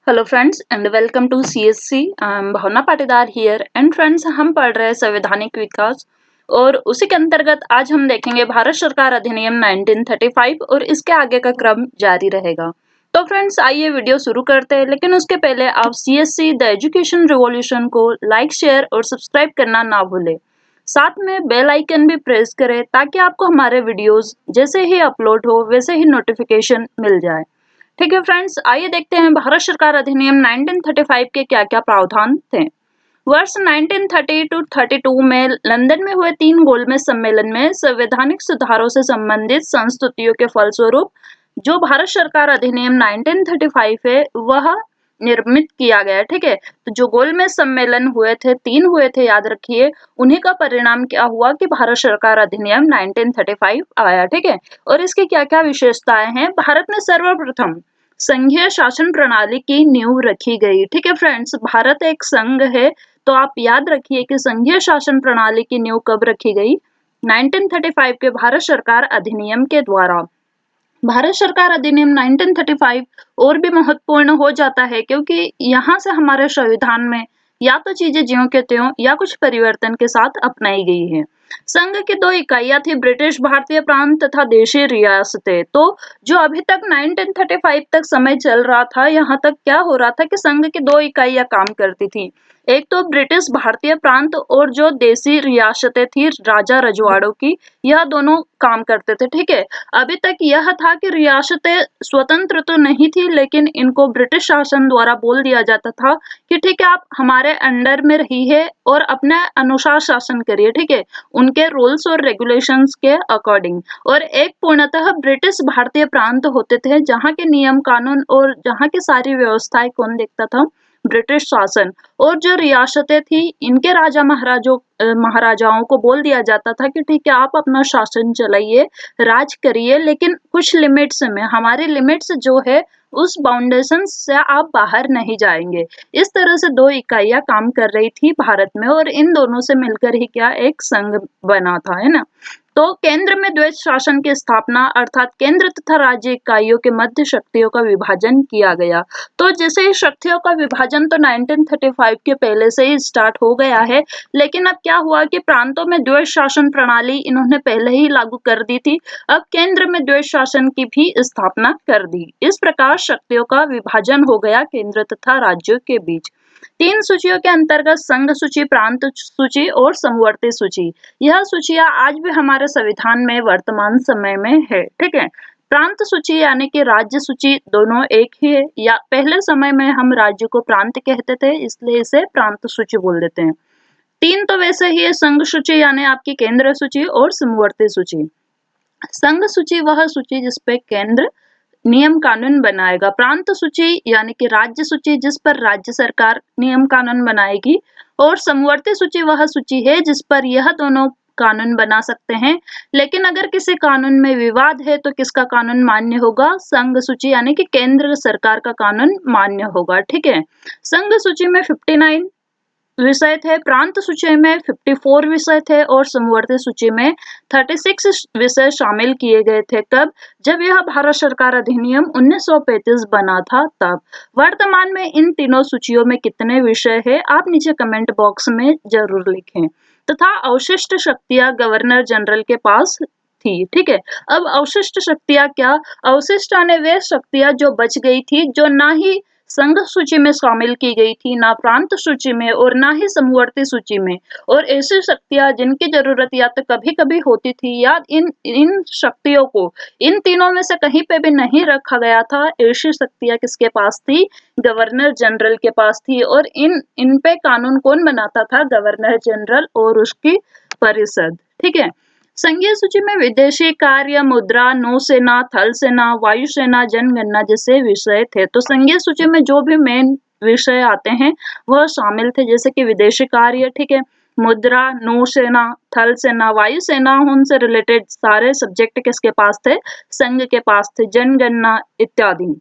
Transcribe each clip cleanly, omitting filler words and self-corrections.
Hello friends and welcome to CSC. I am Bhavna Patidar here and friends, हम पढ़ रहे हैं संवैधानिक विकास और उसी के अंतर्गत आज हम देखेंगे भारत सरकार अधिनियम 1935 और इसके आगे का क्रम जारी रहेगा। तो फ्रेंड्स आइए वीडियो शुरू करते हैं, लेकिन उसके पहले आप सीएससी द एजुकेशन रिवॉल्यूशन को लाइक शेयर और सब्सक्राइब करना ना भूलें। साथ में बेल आइकन भी प्रेस करें ताकि आपको हमारे वीडियोस जैसे ही अपलोड हो वैसे ही नोटिफिकेशन मिल जाए। ठीक है फ्रेंड्स, आइए देखते हैं भारत सरकार अधिनियम 1935 के क्या क्या प्रावधान थे। वर्ष 1930 टू 32 में लंदन में हुए 3 गोलमेज सम्मेलन में संवैधानिक सुधारों से संबंधित संस्तुतियों के फलस्वरूप जो भारत सरकार अधिनियम 1935 है वह निर्मित किया गया। ठीक है, तो जो गोलमेज सम्मेलन हुए थे 3 हुए थे, याद रखिए, उन्हीं का परिणाम क्या हुआ कि भारत सरकार अधिनियम 1935 आया। ठीक है, और इसकी क्या क्या विशेषताएं हैं। भारत में सर्वप्रथम संघीय शासन प्रणाली की नींव रखी गई। ठीक है फ्रेंड्स, भारत एक संघ है, तो आप याद रखिए कि संघीय शासन प्रणाली की नींव कब रखी गई? 1935 के भारत सरकार अधिनियम के द्वारा। भारत सरकार अधिनियम 1935 और भी महत्वपूर्ण हो जाता है क्योंकि यहाँ से हमारे संविधान में या तो चीजें ज्यों के त्यों या कुछ परिवर्तन के साथ अपनाई गई है। संघ की 2 इकाइयां थी, ब्रिटिश भारतीय प्रांत तथा देशी रियासतें। तो जो अभी तक 1935 तक समय चल रहा था, यहाँ तक क्या हो रहा था कि संघ की 2 इकाइयां काम करती थी। एक तो ब्रिटिश भारतीय प्रांत और जो देशी रियासतें थी राजा रजवाड़ों की, यह दोनों काम करते थे। ठीक है, अभी तक यह था कि रियासतें स्वतंत्र तो नहीं थी, लेकिन इनको ब्रिटिश शासन द्वारा बोल दिया जाता था कि ठीक है, आप हमारे अंडर में रहिए और अपने अनुसार शासन करिए। ठीक है, उनके रूल्स और रेगुलेशंस के अकॉर्डिंग। और एक पूर्णतः ब्रिटिश भारतीय प्रांत होते थे जहाँ के नियम कानून और जहाँ की सारी व्यवस्थाएं कौन देखता था? ब्रिटिश शासन। और जो रियासतें थी इनके राजा महाराजाओं को बोल दिया जाता था कि ठीक है, आप अपना शासन चलाइए, राज करिए, लेकिन कुछ लिमिट्स में, हमारी लिमिट्स जो है उस बाउंडेशन से आप बाहर नहीं जाएंगे। इस तरह से 2 इकाइयां काम कर रही थी भारत में और इन दोनों से मिलकर ही क्या एक संघ बना था, है ना। तो केंद्र में द्वैत शासन की स्थापना अर्थात केंद्र तथा राज्य इकाइयों के मध्य शक्तियों का विभाजन किया गया। तो जैसे ही शक्तियों का विभाजन तो 1935 के पहले से ही स्टार्ट हो गया है, लेकिन अब क्या हुआ कि प्रांतों में द्वैत शासन प्रणाली इन्होंने पहले ही लागू कर दी थी, अब केंद्र में द्वैत शासन की भी स्थापना कर दी। इस प्रकार शक्तियों का विभाजन हो गया केंद्र तथा राज्यों के बीच। 3 सूचियों के अंतर्गत संघ सूची, प्रांत सूची और समवर्ती सूची। यह सूचियां आज भी हमारे संविधान में वर्तमान समय में है। ठीक है, प्रांत सूची यानी कि राज्य सूची दोनों एक ही है, या पहले समय में हम राज्य को प्रांत कहते थे इसलिए इसे प्रांत सूची बोल देते हैं। 3 तो वैसे ही है, संघ सूची यानी आपकी केंद्र सूची और समवर्ती सूची। संघ सूची वह सूची जिसपे केंद्र नियम कानून बनाएगा, प्रांत सूची यानी कि राज्य सूची जिस पर राज्य सरकार नियम कानून बनाएगी, और समवर्ती सूची वह सूची है जिस पर यह दोनों कानून बना सकते हैं। लेकिन अगर किसी कानून में विवाद है तो किसका कानून मान्य होगा? संघ सूची यानी कि केंद्र सरकार का कानून मान्य होगा। ठीक है, संघ सूची में 59 विषय थे, प्रांत सूची में 54 विषय थे और समवर्ती सूची में 36 विषय शामिल किए गए थे। कब? जब यह भारत सरकार अधिनियम 1935 बना था तब। वर्तमान में इन तीनों सूचियों में कितने विषय है आप नीचे कमेंट बॉक्स में जरूर लिखें। तथा अवशिष्ट शक्तियां गवर्नर जनरल के पास थी। ठीक है, अब अवशिष्ट शक्तियां क्या? अवशिष्ट आने वे शक्तियां जो बच गई थी, जो ना ही संघ सूची में शामिल की गई थी, ना प्रांत सूची में और ना ही समवर्ती सूची में। और ऐसी शक्तियां जिनकी जरूरत या तो कभी कभी होती थी या इन इन शक्तियों को इन तीनों में से कहीं पे भी नहीं रखा गया था, ऐसी शक्तियां किसके पास थी? गवर्नर जनरल के पास थी। और इन पे कानून कौन बनाता था? गवर्नर जनरल और उसकी परिषद। ठीक है, संघीय सूची में विदेशी कार्य, मुद्रा, नौसेना, थल सेना, वायुसेना, जनगणना जैसे विषय थे। तो संघीय सूची में जो भी मेन विषय आते हैं वह शामिल थे, जैसे कि विदेशी कार्य, ठीक है, मुद्रा, नौसेना, थल सेना, वायुसेना, उनसे रिलेटेड सारे सब्जेक्ट किसके पास थे? संघ के पास थे, जनगणना इत्यादि।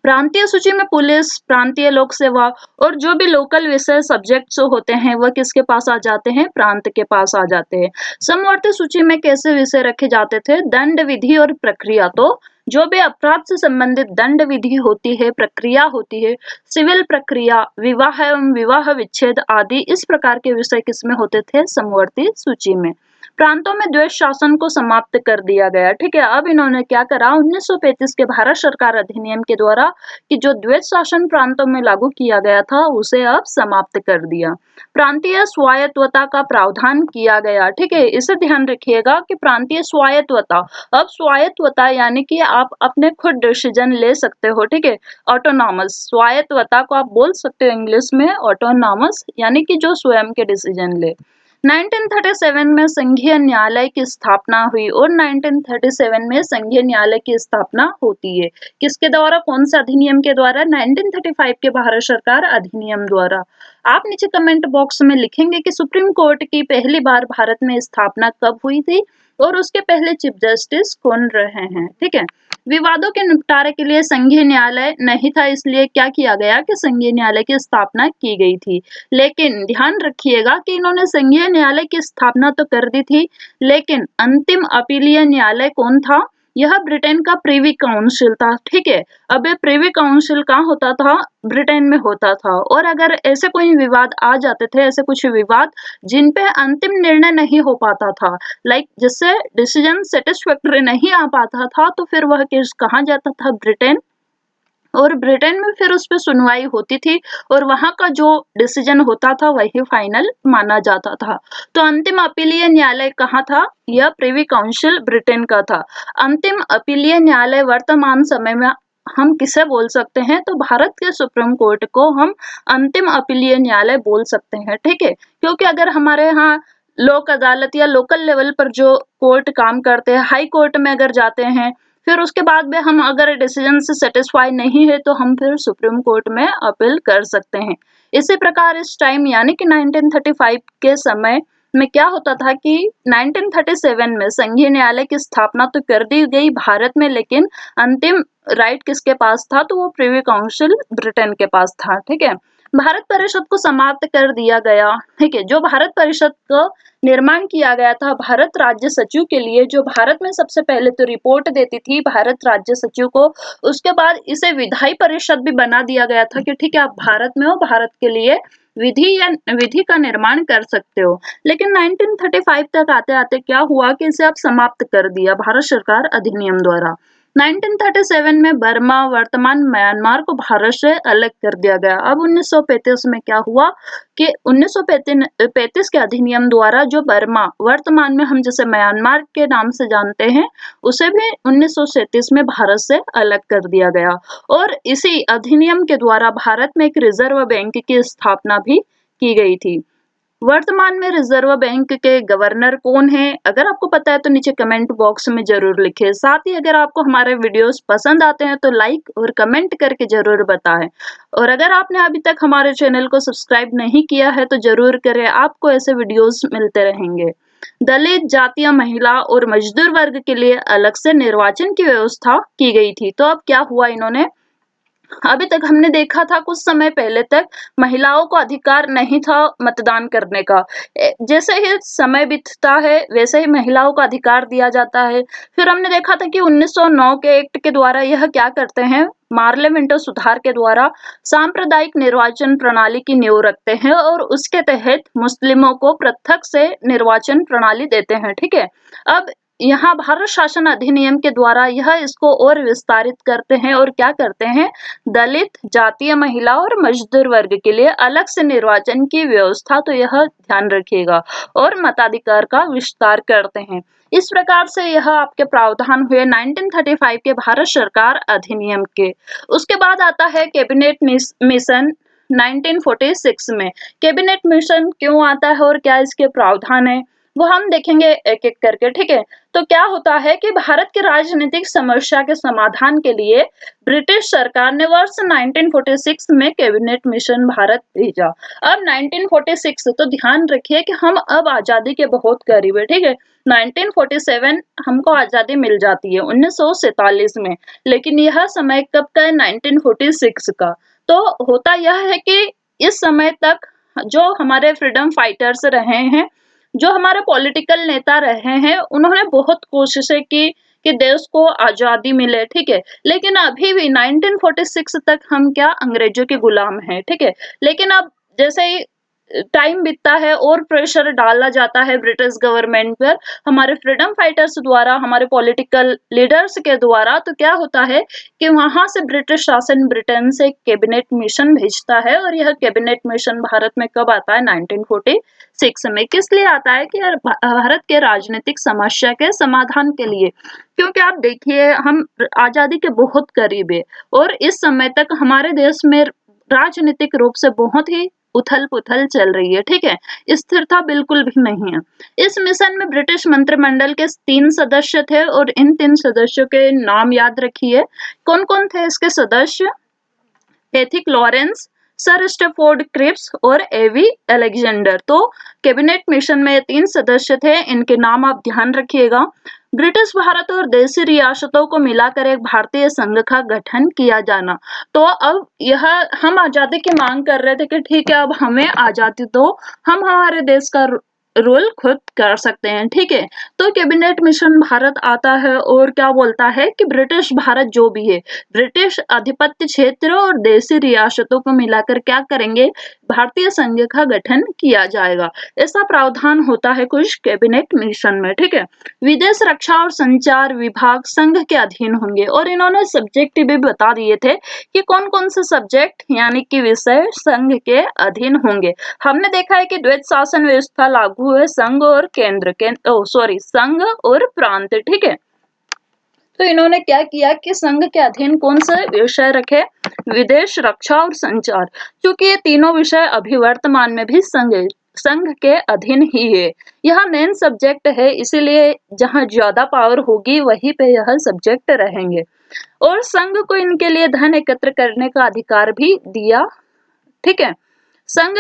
प्रांतीय सूची में पुलिस, प्रांतीय लोक सेवा और जो भी लोकल विषय सब्जेक्ट्स होते हैं वह किसके पास आ जाते हैं? प्रांत के पास आ जाते हैं। समवर्ती सूची में कैसे विषय रखे जाते थे? दंड, विधि और प्रक्रिया। तो जो भी अपराध से संबंधित दंड विधि होती है, प्रक्रिया होती है, सिविल प्रक्रिया, विवाह एवं विवाह विच्छेद आदि इस प्रकार के विषय किसमें होते थे? समवर्ती सूची में। प्रांतों में द्वैध शासन को समाप्त कर दिया गया। ठीक है, अब इन्होंने क्या करा? 1935 के भारत सरकार अधिनियम के द्वारा कि जो द्वैध शासन प्रांतों में लागू किया गया था उसे अब समाप्त कर दिया। प्रांतीय स्वायत्तता का प्रावधान किया गया। ठीक है, इसे ध्यान रखिएगा कि प्रांतीय स्वायत्तता, अब स्वायत्तता यानी कि आप अपने खुद डिसीजन ले सकते हो। ठीक है, ऑटोनॉमस, स्वायत्तता को आप बोल सकते हो इंग्लिश में ऑटोनॉमस, यानी कि जो स्वयं के डिसीजन ले। 1937 में संघीय न्यायालय की स्थापना हुई और 1937 में संघीय न्यायालय की स्थापना होती है। किसके द्वारा? कौन से अधिनियम के द्वारा? 1935 के भारत सरकार अधिनियम द्वारा। आप नीचे कमेंट बॉक्स में लिखेंगे कि सुप्रीम कोर्ट की पहली बार भारत में स्थापना कब हुई थी और उसके पहले चीफ जस्टिस कौन रहे हैं। ठीक है, विवादों के निपटारे के लिए संघीय न्यायालय नहीं था, इसलिए क्या किया गया कि संघीय न्यायालय की स्थापना की गई थी। लेकिन ध्यान रखिएगा कि इन्होंने संघीय न्यायालय की स्थापना तो कर दी थी, लेकिन अंतिम अपीलीय न्यायालय कौन था? यह ब्रिटेन का प्रिवी काउंसिल था। ठीक है, अब ये प्रिवी काउंसिल कहाँ होता था? ब्रिटेन में होता था। और अगर ऐसे कोई विवाद आ जाते थे, ऐसे कुछ विवाद जिन पे अंतिम निर्णय नहीं हो पाता था, लाइक जिससे डिसीजन सेटिस्फैक्टरी नहीं आ पाता था, तो फिर वह केस कहाँ जाता था? ब्रिटेन। और ब्रिटेन में फिर उस पर सुनवाई होती थी और वहां का जो डिसीजन होता था वही फाइनल माना जाता था। तो अंतिम अपीलीय न्यायालय कहाँ था? यह प्रिवी काउंसिल ब्रिटेन का था। अंतिम अपीलीय न्यायालय वर्तमान समय में हम किसे बोल सकते हैं? तो भारत के सुप्रीम कोर्ट को हम अंतिम अपीलीय न्यायालय बोल सकते हैं। ठीक है, क्योंकि अगर हमारे यहाँ लोक अदालत या लोकल लेवल पर जो कोर्ट काम करते हैं, हाई कोर्ट में अगर जाते हैं, फिर उसके बाद में हम अगर डिसीजन से सेटिस्फाई नहीं है तो हम फिर सुप्रीम कोर्ट में अपील कर सकते हैं। इसी प्रकार इस टाइम यानी कि 1935 के समय में क्या होता था कि 1937 में संघीय न्यायालय की स्थापना तो कर दी गई भारत में, लेकिन अंतिम राइट किसके पास था? तो वो प्रिवी काउंसिल ब्रिटेन के पास था। ठीक है, भारत परिषद को समाप्त कर दिया गया। ठीक है, जो भारत परिषद को निर्माण किया गया था भारत राज्य सचिव के लिए, जो भारत में सबसे पहले तो रिपोर्ट देती थी भारत राज्य सचिव को, उसके बाद इसे विधायी परिषद भी बना दिया गया था कि ठीक है आप भारत में हो, भारत के लिए विधि का निर्माण कर सकते हो। लेकिन 1935 तक आते आते क्या हुआ कि इसे अब समाप्त कर दिया भारत सरकार अधिनियम द्वारा। 1937 में बर्मा, वर्तमान म्यांमार को भारत से अलग कर दिया गया। अब 1935 में क्या हुआ कि 1935 के अधिनियम द्वारा जो बर्मा, वर्तमान में हम जिसे म्यांमार के नाम से जानते हैं, उसे भी 1937 में भारत से अलग कर दिया गया। और इसी अधिनियम के द्वारा भारत में एक रिजर्व बैंक की स्थापना भी की गई थी। वर्तमान में रिजर्व बैंक के गवर्नर कौन है? अगर आपको पता है तो नीचे कमेंट बॉक्स में जरूर लिखें। साथ ही अगर आपको हमारे वीडियोस पसंद आते हैं तो लाइक और कमेंट करके जरूर बताएं। और अगर आपने अभी तक हमारे चैनल को सब्सक्राइब नहीं किया है तो जरूर करें, आपको ऐसे वीडियोस मिलते रहेंगे। दलित, जातीय, महिला और मजदूर वर्ग के लिए अलग से निर्वाचन की व्यवस्था की गई थी। तो अब क्या हुआ? इन्होंने अभी तक हमने देखा था कुछ समय पहले तक महिलाओं को अधिकार नहीं था मतदान करने का। जैसे ही समय बीतता है वैसे ही महिलाओं को अधिकार दिया जाता है। फिर हमने देखा था कि 1909 के एक्ट के द्वारा यह क्या करते हैं, पार्लियामेंट सुधार के द्वारा सांप्रदायिक निर्वाचन प्रणाली की नींव रखते हैं और उसके तहत मुस्लिमों को पृथक से निर्वाचन प्रणाली देते हैं। ठीक है, अब यहाँ भारत शासन अधिनियम के द्वारा यह इसको और विस्तारित करते हैं और क्या करते हैं, दलित, जातीय, महिला और मजदूर वर्ग के लिए अलग से निर्वाचन की व्यवस्था, तो यह ध्यान रखिएगा, और मताधिकार का विस्तार करते हैं। इस प्रकार से यह आपके प्रावधान हुए 1935 के भारत सरकार अधिनियम के। उसके बाद आता है कैबिनेट मिशन 1946 में। कैबिनेट मिशन क्यों आता है और क्या इसके प्रावधान है वो हम देखेंगे एक एक करके। ठीक है, तो क्या होता है कि भारत की राजनीतिक समस्या के समाधान के लिए ब्रिटिश सरकार ने वर्ष 1946 में कैबिनेट मिशन भारत भेजा। अब 1946 तो ध्यान रखिए कि हम अब आजादी के बहुत करीब है। ठीक है, 1947 हमको आजादी मिल जाती है 1947 में, लेकिन यह समय कब का है? 1946 का। तो होता यह है कि इस समय तक जो हमारे फ्रीडम फाइटर्स रहे हैं, जो हमारे पॉलिटिकल नेता रहे हैं, उन्होंने बहुत कोशिशें की कि देश को आजादी मिले, ठीक है। लेकिन अभी भी 1946 तक हम क्या अंग्रेजों के गुलाम हैं, ठीक है। लेकिन अब जैसे ही टाइम बीतता है और प्रेशर डाला जाता है ब्रिटिश गवर्नमेंट पर हमारे फ्रीडम फाइटर्स द्वारा, हमारे पॉलिटिकल लीडर्स के द्वारा, तो क्या होता है कि वहां से ब्रिटिश शासन ब्रिटेन से कैबिनेट मिशन भेजता है। और यह कैबिनेट मिशन भारत में कब आता है? 1946 में। किस लिए आता है? कि यार भारत के राजनीतिक समस्या के समाधान के लिए। क्योंकि आप देखिए, हम आजादी के बहुत करीब है और इस समय तक हमारे देश में राजनीतिक रूप से बहुत ही उथल-पुथल चल रही है, ठीक है? स्थिरता बिल्कुल भी नहीं है। इस मिशन में ब्रिटिश मंत्रिमंडल के 3 सदस्य थे और इन 3 सदस्यों के नाम याद रखिए। कौन-कौन थे इसके सदस्य? Pethick Lawrence, sir Stafford Cripps और एवी अलेक्जेंडर। तो कैबिनेट मिशन में ये 3 सदस्य थे, इनके नाम आप ध्यान रखिएगा। ब्रिटिश भारत और देशी रियासतों को मिलाकर एक भारतीय संघ का गठन किया जाना। तो अब यह हम आजादी की मांग कर रहे थे कि ठीक है, अब हमें आजादी दो, हम हमारे देश का रूल खुद कर सकते हैं, ठीक है। तो कैबिनेट मिशन भारत आता है और क्या बोलता है कि ब्रिटिश भारत जो भी है, ब्रिटिश आधिपत्य क्षेत्र और देशी रियासतों को मिलाकर क्या करेंगे? भारतीय संघ का गठन किया जाएगा। ऐसा प्रावधान होता है कुछ कैबिनेट मिशन में, ठीक है। विदेश रक्षा और संचार विभाग संघ के अधीन होंगे और इन्होंने सब्जेक्ट भी बता दिए थे कि कौन कौन से सब्जेक्ट यानी कि विषय संघ के अधीन होंगे। हमने देखा है कि द्वैत शासन व्यवस्था लागू है संघ और संघ और प्रांत, ठीक है। तो इन्होंने क्या किया कि संघ के अधीन कौन से विषय रखे? विदेश, रक्षा और संचार। क्योंकि ये तीनों विषय अभी वर्तमान में भी संघ के अधीन ही है। यह मेन सब्जेक्ट है, इसीलिए जहां ज्यादा पावर होगी वहीं पे यह सब्जेक्ट रहेंगे। और संघ को इनके लिए धन एकत्र करने का अधिकार भी दिया, ठीक है। संघ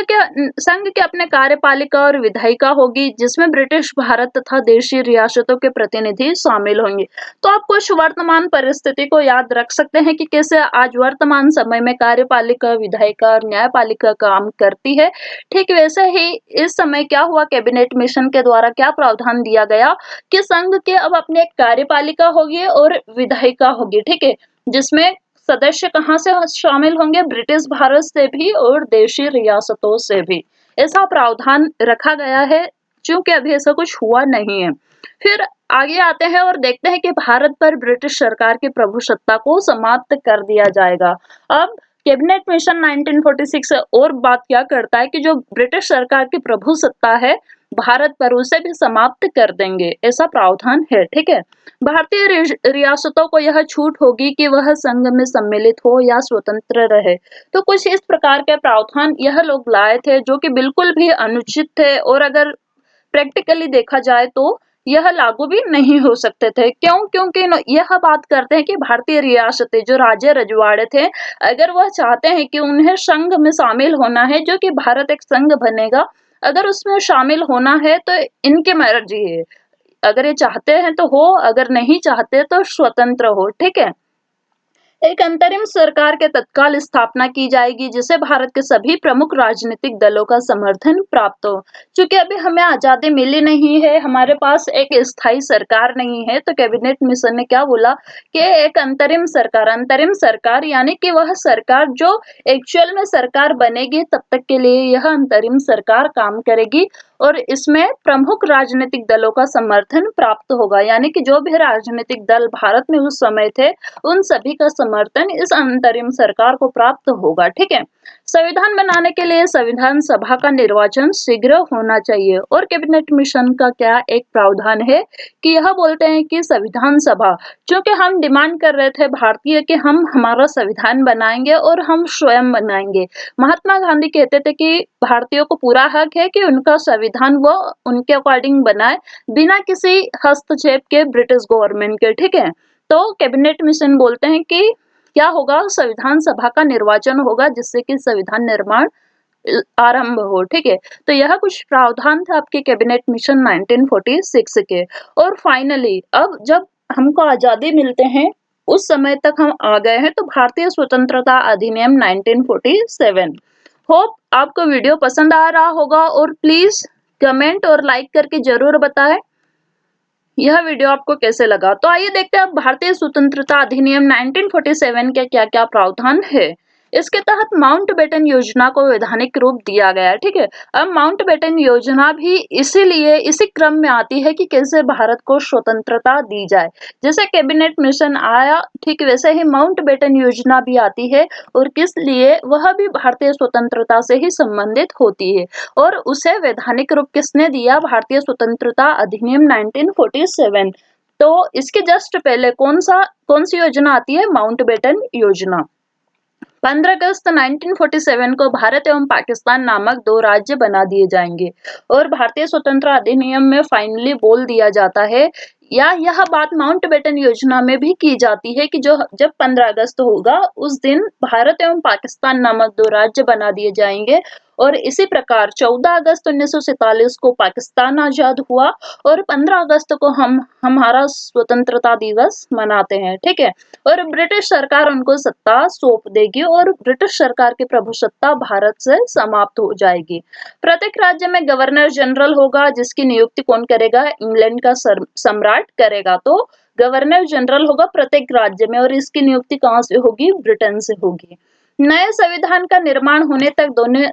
के अपने कार्यपालिका और विधायिका होगी जिसमें ब्रिटिश भारत तथा देशी रियासतों के प्रतिनिधि शामिल होंगे। तो आप कुछ वर्तमान परिस्थिति को याद रख सकते हैं कि कैसे आज वर्तमान समय में कार्यपालिका, विधायिका और न्यायपालिका काम करती है। ठीक वैसे ही इस समय क्या हुआ? कैबिनेट मिशन के द्वारा क्या प्रावधान दिया गया कि संघ के अब अपने एक कार्यपालिका होगी और विधायिका होगी, ठीक है। जिसमें सदस्य कहाँ से शामिल होंगे? ब्रिटिश भारत से भी और देशी रियासतों से भी। ऐसा प्रावधान रखा गया है क्योंकि अभी ऐसा कुछ हुआ नहीं है। फिर आगे आते हैं और देखते हैं कि भारत पर ब्रिटिश सरकार की प्रभुसत्ता को समाप्त कर दिया जाएगा। अब कैबिनेट मिशन 1946 और बात क्या करता है कि जो ब्रिटिश सरकार की प्रभुसत्ता है भारत पर, उसे भी समाप्त कर देंगे, ऐसा प्रावधान है, ठीक है। भारतीय रियासतों को यह छूट होगी कि वह संघ में सम्मिलित हो या स्वतंत्र रहे। तो कुछ इस प्रकार के प्रावधान यह लोग लाए थे जो कि बिल्कुल भी अनुचित थे और अगर प्रैक्टिकली देखा जाए तो यह लागू भी नहीं हो सकते थे। क्यों? क्योंकि यह बात करते हैं कि भारतीय रियासतें जो राज्य रजवाड़े थे, अगर वह चाहते हैं कि उन्हें संघ में शामिल होना है, जो कि भारत एक संघ बनेगा, अगर उसमें शामिल होना है तो इनकी मर्जी है। अगर ये चाहते हैं तो हो, अगर नहीं चाहते तो स्वतंत्र हो, ठीक है। एक अंतरिम सरकार के तत्काल स्थापना की जाएगी जिसे भारत के सभी प्रमुख राजनीतिक दलों का समर्थन प्राप्त हो। क्योंकि अभी हमें आजादी मिली नहीं है, हमारे पास एक स्थायी सरकार नहीं है, तो कैबिनेट मिशन ने क्या बोला कि एक अंतरिम सरकार यानी कि वह सरकार जो एक्चुअल में सरकार बनेगी तब तक के लिए यह अंतरिम सरकार काम करेगी और इसमें प्रमुख राजनीतिक दलों का समर्थन प्राप्त होगा। यानी कि जो भी राजनीतिक दल भारत में उस समय थे उन सभी का समर्थन इस अंतरिम सरकार को प्राप्त होगा, ठीक है। संविधान बनाने के लिए संविधान सभा का निर्वाचन शीघ्र होना चाहिए। और कैबिनेट मिशन का क्या एक प्रावधान है कि यह बोलते हैं कि संविधान सभा, क्योंकि हम डिमांड कर रहे थे भारतीय कि हम हमारा संविधान बनाएंगे और हम स्वयं बनाएंगे। महात्मा गांधी कहते थे कि भारतीयों को पूरा हक है कि उनका संविधान वो उनके अकॉर्डिंग बनाए बिना किसी हस्तक्षेप के ब्रिटिश गवर्नमेंट के, ठीक है। तो कैबिनेट मिशन बोलते हैं कि क्या होगा? संविधान सभा का निर्वाचन होगा जिससे कि संविधान निर्माण आरंभ हो, ठीक है। तो यह कुछ प्रावधान था आपके कैबिनेट मिशन 1946 के। और फाइनली अब जब हमको आजादी मिलते हैं उस समय तक हम आ गए हैं, तो भारतीय स्वतंत्रता अधिनियम 1947। होप आपको वीडियो पसंद आ रहा होगा और प्लीज कमेंट और लाइक करके जरूर बताएं। यह वीडियो आपको कैसे लगा? तो आइए देखते हैं अब भारतीय स्वतंत्रता अधिनियम 1947 के क्या-क्या प्रावधान है। इसके तहत माउंटबेटन योजना को वैधानिक रूप दिया गया है, ठीक है। अब माउंटबेटन योजना भी इसीलिए इसी क्रम में आती है कि कैसे भारत को स्वतंत्रता दी जाए। जैसे कैबिनेट मिशन आया, ठीक वैसे ही माउंटबेटन योजना भी आती है और किस लिए, वह भी भारतीय स्वतंत्रता से ही संबंधित होती है। और उसे वैधानिक रूप किसने दिया? भारतीय स्वतंत्रता अधिनियम 1947। तो इसके जस्ट पहले कौन सी योजना आती है? माउंटबेटन योजना। 15 अगस्त 1947 को भारत एवं पाकिस्तान नामक दो राज्य बना दिए जाएंगे और भारतीय स्वतंत्रता अधिनियम में फाइनली बोल दिया जाता है, या यह बात माउंटबेटन योजना में भी की जाती है कि जो जब 15 अगस्त होगा उस दिन भारत एवं पाकिस्तान नामक दो राज्य बना दिए जाएंगे। और इसी प्रकार 14 अगस्त 1947 को पाकिस्तान आजाद हुआ और 15 अगस्त को हम हमारा स्वतंत्रता दिवस मनाते हैं, ठीक है। और ब्रिटिश सरकार उनको सत्ता सौंप देगी और ब्रिटिश सरकार की प्रभुसत्ता भारत से समाप्त हो जाएगी। प्रत्येक राज्य में गवर्नर जनरल होगा जिसकी नियुक्ति कौन करेगा? इंग्लैंड का सम्राट करेगा। तो गवर्नर जनरल होगा प्रत्येक राज्य में और इसकी नियुक्ति कहाँ से होगी? ब्रिटेन से होगी। नए संविधान का निर्माण होने तक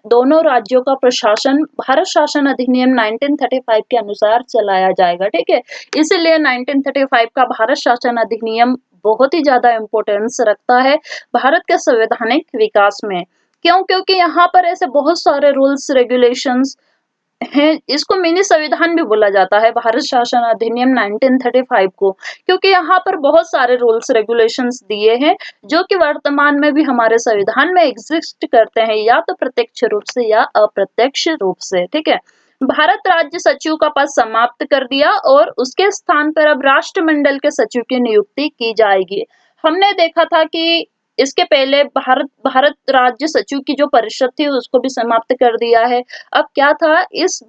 दोनों राज्यों का प्रशासन भारत शासन अधिनियम 1935 के अनुसार चलाया जाएगा, ठीक है। इसलिए 1935 का भारत शासन अधिनियम बहुत ही ज्यादा इम्पोर्टेंस रखता है भारत के संवैधानिक विकास में। क्यों? क्योंकि यहाँ पर ऐसे बहुत सारे रूल्स रेगुलेशंस हैं। इसको मिनी संविधान भी बोला जाता है भारत शासन अधिनियम 1935 को, क्योंकि यहाँ पर बहुत सारे रूल्स रेगुलेशंस दिए हैं जो कि वर्तमान में भी हमारे संविधान में एग्जिस्ट करते हैं, या तो प्रत्यक्ष रूप से या अप्रत्यक्ष रूप से, ठीक है। भारत राज्य सचिव का पद समाप्त कर दिया और उसके स्थान पर अब राष्ट्रमंडल के सचिव की नियुक्ति की जाएगी। हमने देखा था कि इसके पहले भारत राज्य सचिव की जो परिषद थी उसको भी समाप्त कर दिया है। अब क्या था, इस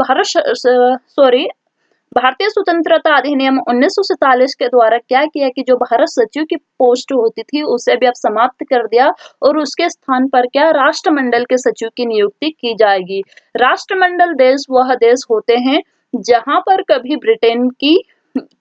भारतीय स्वतंत्रता अधिनियम 1947 के द्वारा क्या किया कि जो भारत सचिव की पोस्ट होती थी उसे भी अब समाप्त कर दिया और उसके स्थान पर क्या, राष्ट्रमंडल के सचिव की नियुक्ति की जाएगी। राष्ट्रमंडल देश वह देश होते हैं जहां पर कभी ब्रिटेन की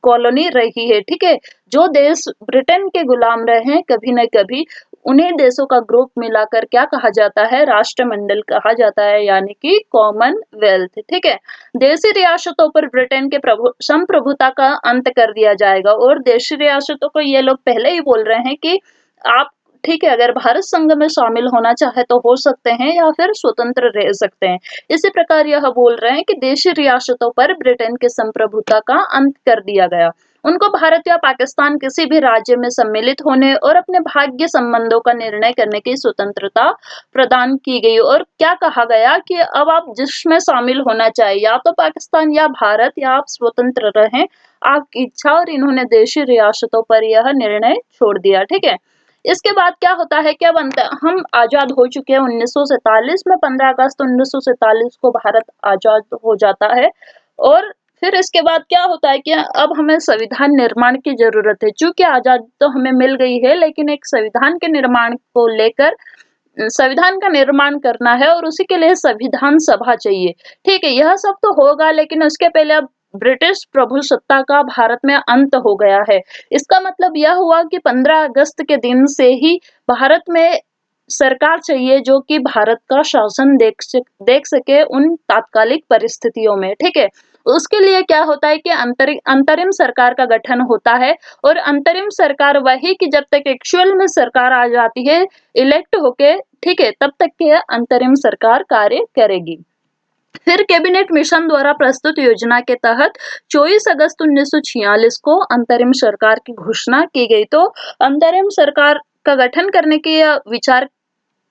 कॉलोनी रही है, ठीक है। जो देश ब्रिटेन के गुलाम रहे हैं कभी न कभी, उन्हीं देशों का ग्रुप मिलाकर क्या कहा जाता है? राष्ट्रमंडल कहा जाता है, यानी कि कॉमनवेल्थ, ठीक है। देशी रियासतों पर ब्रिटेन के संप्रभुता का अंत कर दिया जाएगा और देशी रियासतों को ये लोग पहले ही बोल रहे हैं कि आप, ठीक है, अगर भारत संघ में शामिल होना चाहे तो हो सकते हैं या फिर स्वतंत्र रह सकते हैं। इसी प्रकार यह बोल रहे हैं कि देशी रियासतों पर ब्रिटेन के संप्रभुता का अंत कर दिया गया। उनको भारत या पाकिस्तान किसी भी राज्य में सम्मिलित होने और अपने भाग्य संबंधों का निर्णय करने की स्वतंत्रता प्रदान की गई। और क्या कहा गया कि अब आप जिसमें शामिल होना चाहिए, या तो पाकिस्तान या भारत, या आप स्वतंत्र रहें, आपकी इच्छा। और इन्होंने देशी रियासतों पर यह निर्णय छोड़ दिया, ठीक है। इसके बाद क्या होता है कि अब हम आजाद हो चुके हैं 1947 में। 15 अगस्त 1947 को भारत आजाद हो जाता है और फिर इसके बाद क्या होता है कि अब हमें संविधान निर्माण की जरूरत है। चूंकि आजादी तो हमें मिल गई है, लेकिन एक संविधान के निर्माण को लेकर संविधान का निर्माण करना है और उसी के लिए संविधान सभा चाहिए, ठीक है। यह सब तो होगा, लेकिन उसके पहले अब ब्रिटिश प्रभुसत्ता का भारत में अंत हो गया है। इसका मतलब यह हुआ कि 15 अगस्त के दिन से ही भारत में सरकार चाहिए जो कि भारत का शासन देख सके उन तात्कालिक परिस्थितियों में, ठीक है। उसके लिए क्या होता है कि अंतरिम सरकार का गठन होता है और अंतरिम सरकार वही कि जब तक एक्चुअल में सरकार आ जाती है इलेक्ट होके, ठीक है, तब तक के अंतरिम सरकार कार्य करेगी। फिर कैबिनेट मिशन द्वारा प्रस्तुत योजना के तहत 24 अगस्त 1946 को अंतरिम सरकार की घोषणा की गई। तो अंतरिम सरकार का गठन करने की विचार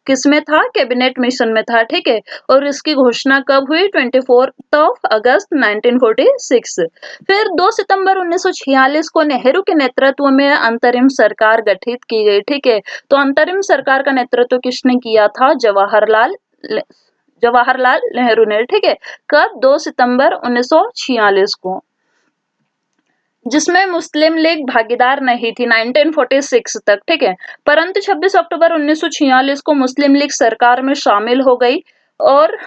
किसमें था? कैबिनेट मिशन में था, ठीक है। और इसकी घोषणा कब हुई? 24 अगस्त 1946। फिर 2 सितंबर 1946 को नेहरू के नेतृत्व में अंतरिम सरकार गठित की गई, ठीक है। तो अंतरिम सरकार का नेतृत्व किसने किया था? जवाहरलाल नेहरू ने, ठीक है। कब? 2 सितंबर 1946 को, जिसमें मुस्लिम लीग भागीदार नहीं थी 1946 तक, ठीक है। परंतु 26 अक्टूबर 1946 को मुस्लिम लीग सरकार में शामिल हो गई और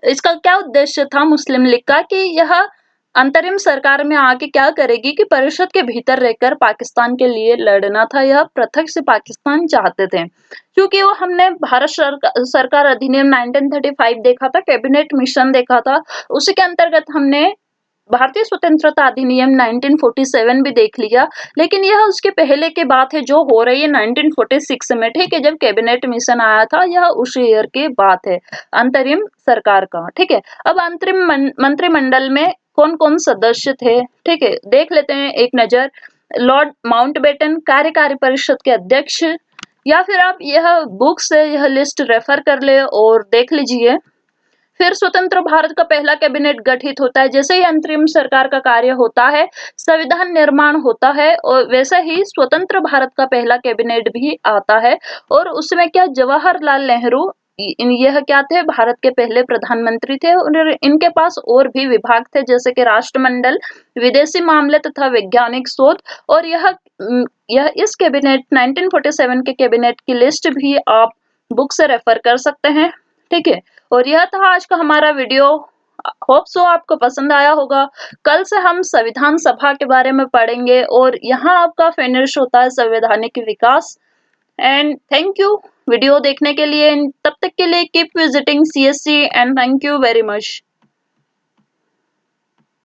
इसका क्या उद्देश्य था मुस्लिम लीग का कि यह अंतरिम सरकार में आके क्या करेगी कि परिषद के भीतर रहकर पाकिस्तान के लिए लड़ना था, यह पृथक से पाकिस्तान चाहते थे। क्योंकि वो हमने भारत सरकार अधिनियम 1935 देखा था, कैबिनेट मिशन देखा था, उसी के अंतर्गत हमने भारतीय स्वतंत्रता अधिनियम 1947 भी देख लिया। लेकिन यह उसके पहले की बात है जो हो रही है 1946 में, ठीक है, जब कैबिनेट मिशन आया था, यह उस ईयर की बात है अंतरिम सरकार का, ठीक है। अब अंतरिम मंत्रिमंडल में कौन कौन सदस्य थे, ठीक है, देख लेते हैं एक नजर। लॉर्ड माउंटबेटन कार्यकारी परिषद के अध्यक्ष, या फिर आप यह बुक से यह लिस्ट रेफर कर ले और देख लीजिए। फिर स्वतंत्र भारत का पहला कैबिनेट गठित होता है। जैसे ही अंतरिम सरकार का कार्य होता है, संविधान निर्माण होता है, और वैसे ही स्वतंत्र भारत का पहला कैबिनेट भी आता है। और उसमें क्या, जवाहरलाल नेहरू यह क्या थे, भारत के पहले प्रधानमंत्री थे। और इनके पास और भी विभाग थे, जैसे कि राष्ट्रमंडल, विदेशी मामले तथा वैज्ञानिक शोध। और यह इस कैबिनेट 1947 के कैबिनेट की लिस्ट भी आप बुक से रेफर कर सकते हैं, ठीक है। और यह था आज का हमारा वीडियो। होप सो आपको पसंद आया होगा। कल से हम संविधान सभा के बारे में पढ़ेंगे, और यहाँ आपका फिनिश होता है संवैधानिक विकास। एंड थैंक यू वीडियो देखने के लिए। तब तक के लिए keep visiting CSC and thank you very much.